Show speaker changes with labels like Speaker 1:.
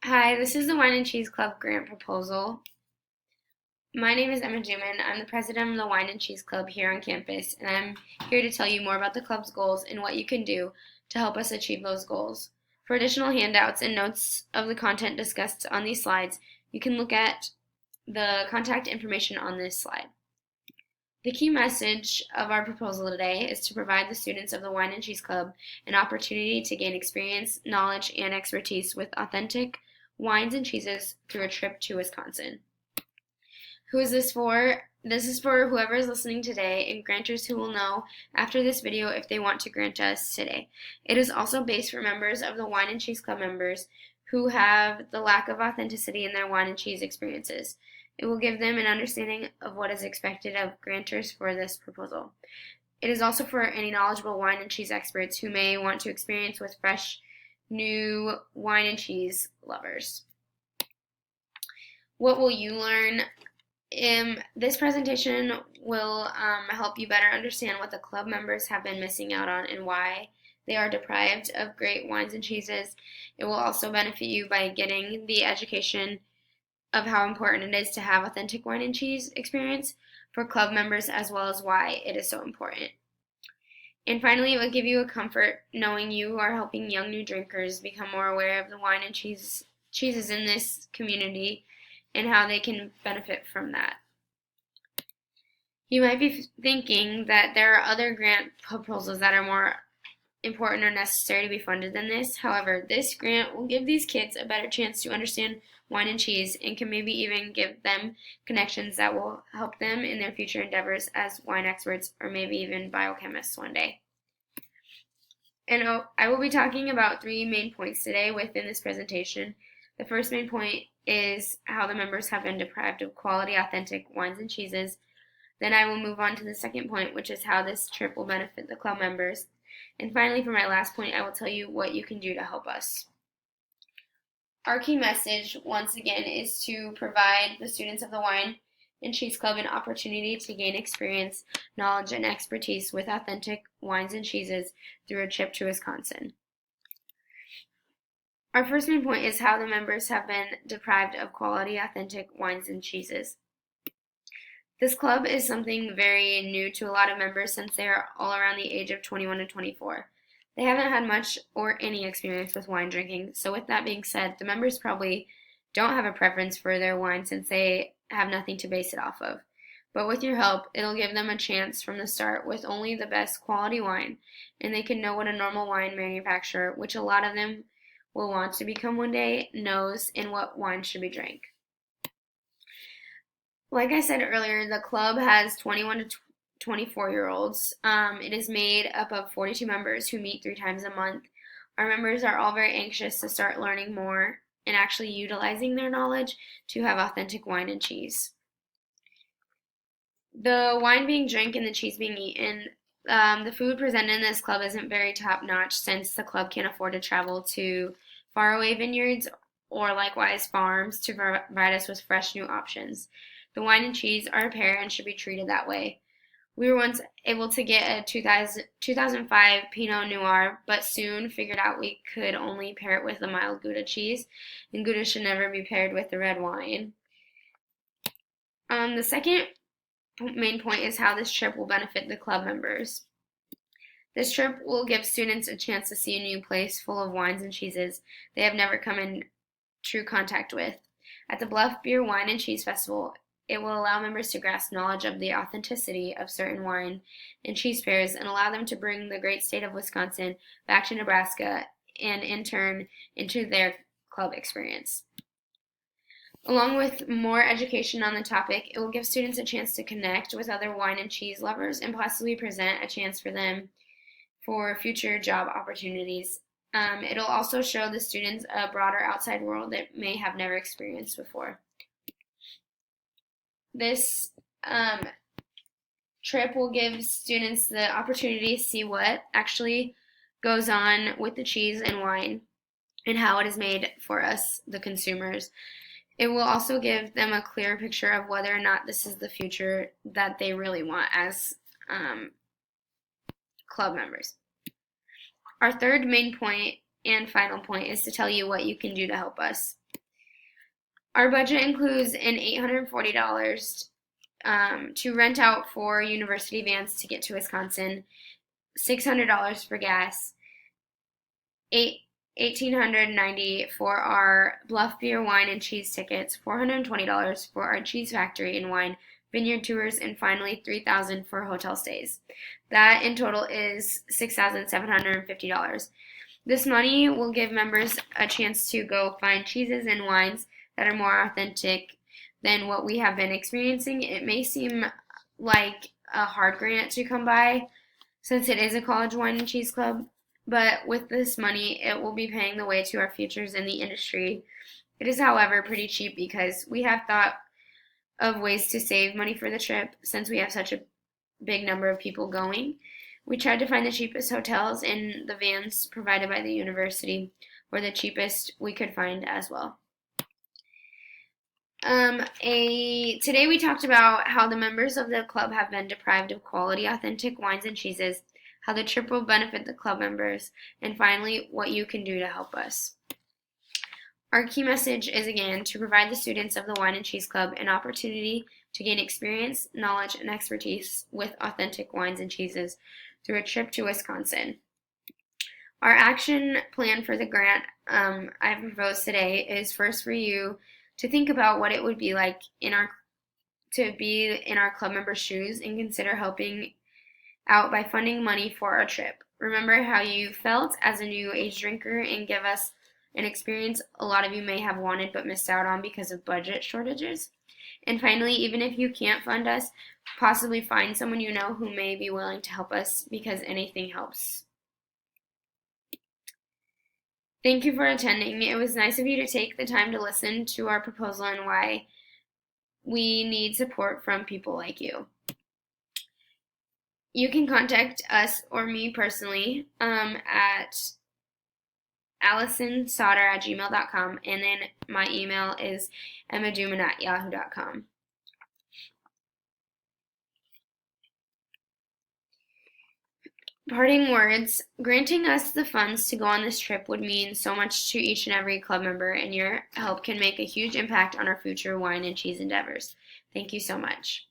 Speaker 1: Hi, this is the Wine and Cheese Club grant proposal. My name is Emma Juman. I'm the president of the Wine and Cheese Club here on campus, and I'm here to tell you more about the club's goals and what you can do to help us achieve those goals. For additional handouts and notes of the content discussed on these slides, you can look at the contact information on this slide. The key message of our proposal today is to provide the students of the Wine and Cheese Club an opportunity to gain experience, knowledge, and expertise with authentic wines and cheeses through a trip to Wisconsin. Who is this for? This is for whoever is listening today and grantors who will know after this video if they want to grant us today. It is also based for members of the Wine and Cheese Club members who have the lack of authenticity in their wine and cheese experiences. It will give them an understanding of what is expected of grantors for this proposal. It is also for any knowledgeable wine and cheese experts who may want to experience with fresh, new wine and cheese lovers. What will you learn? This presentation will help you better understand what the club members have been missing out on and why they are deprived of great wines and cheeses. It will also benefit you by getting the education of how important it is to have authentic wine and cheese experience for club members, as well as why it is so important. And finally, it will give you a comfort knowing you are helping young new drinkers become more aware of the wine and cheeses in this community and how they can benefit from that. You might be thinking that there are other grant proposals that are more important or necessary to be funded than this. However, this grant will give these kids a better chance to understand wine and cheese and can maybe even give them connections that will help them in their future endeavors as wine experts or maybe even biochemists one day. And I will be talking about three main points today within this presentation. The first main point is how the members have been deprived of quality, authentic wines and cheeses. Then I will move on to the second point, which is how this trip will benefit the club members. And finally, for my last point, I will tell you what you can do to help us. Our key message, once again, is to provide the students of the Wine and Cheese Club an opportunity to gain experience, knowledge, and expertise with authentic wines and cheeses through a trip to Wisconsin. Our first main point is how the members have been deprived of quality, authentic wines and cheeses. This club is something very new to a lot of members since they are all around the age of 21 to 24. They haven't had much or any experience with wine drinking, so with that being said, the members probably don't have a preference for their wine since they have nothing to base it off of. But with your help, it'll give them a chance from the start with only the best quality wine, and they can know what a normal wine manufacturer, which a lot of them will want to become one day, knows and what wine should be drank. Like I said earlier, the club has 21 to 24-year-olds. It is made up of 42 members who meet 3 times a month. Our members are all very anxious to start learning more and actually utilizing their knowledge to have authentic wine and cheese. The wine being drank and the cheese being eaten, the food presented in this club isn't very top-notch since the club can't afford to travel to faraway vineyards or likewise farms to provide us with fresh new options. The wine and cheese are a pair and should be treated that way. We were once able to get a 2005 Pinot Noir, but soon figured out we could only pair it with a mild Gouda cheese, and Gouda should never be paired with the red wine. The second main point is how this trip will benefit the club members. This trip will give students a chance to see a new place full of wines and cheeses they have never come in true contact with. At the Bluff Beer Wine and Cheese Festival, it will allow members to grasp knowledge of the authenticity of certain wine and cheese pairs and allow them to bring the great state of Wisconsin back to Nebraska and in turn into their club experience. Along with more education on the topic, it will give students a chance to connect with other wine and cheese lovers and possibly present a chance for them for future job opportunities. It'll also show the students a broader outside world that may have never experienced before. This trip will give students the opportunity to see what actually goes on with the cheese and wine and how it is made for us, the consumers. It will also give them a clear picture of whether or not this is the future that they really want as club members. Our third main point and final point is to tell you what you can do to help us. Our budget includes an $840 to rent out 4 university vans to get to Wisconsin, $600 for gas, $1,890 for our Bluff Beer Wine and Cheese tickets, $420 for our cheese factory and wine, vineyard tours, and finally $3,000 for hotel stays. That in total is $6,750. This money will give members a chance to go find cheeses and wines that are more authentic than what we have been experiencing. It may seem like a hard grant to come by since it is a college wine and cheese club, but with this money, it will be paying the way to our futures in the industry. It is, however, pretty cheap because we have thought of ways to save money for the trip since we have such a big number of people going. We tried to find the cheapest hotels, and the vans provided by the university were the cheapest we could find as well. Today we talked about how the members of the club have been deprived of quality, authentic wines and cheeses, how the trip will benefit the club members, and finally, what you can do to help us. Our key message is again to provide the students of the Wine and Cheese Club an opportunity to gain experience, knowledge, and expertise with authentic wines and cheeses through a trip to Wisconsin. Our action plan for the grant I proposed today is first for you to think about what it would be like to be in our club members' shoes and consider helping out by funding money for our trip. Remember how you felt as a new age drinker and give us an experience a lot of you may have wanted but missed out on because of budget shortages. And finally, even if you can't fund us, possibly find someone you know who may be willing to help us because anything helps. Thank you for attending. It was nice of you to take the time to listen to our proposal and why we need support from people like you. You can contact us or me personally at AllisonSauter@gmail.com, and then my email is emmaduman@yahoo.com. Parting words. Granting us the funds to go on this trip would mean so much to each and every club member, and your help can make a huge impact on our future wine and cheese endeavors. Thank you so much.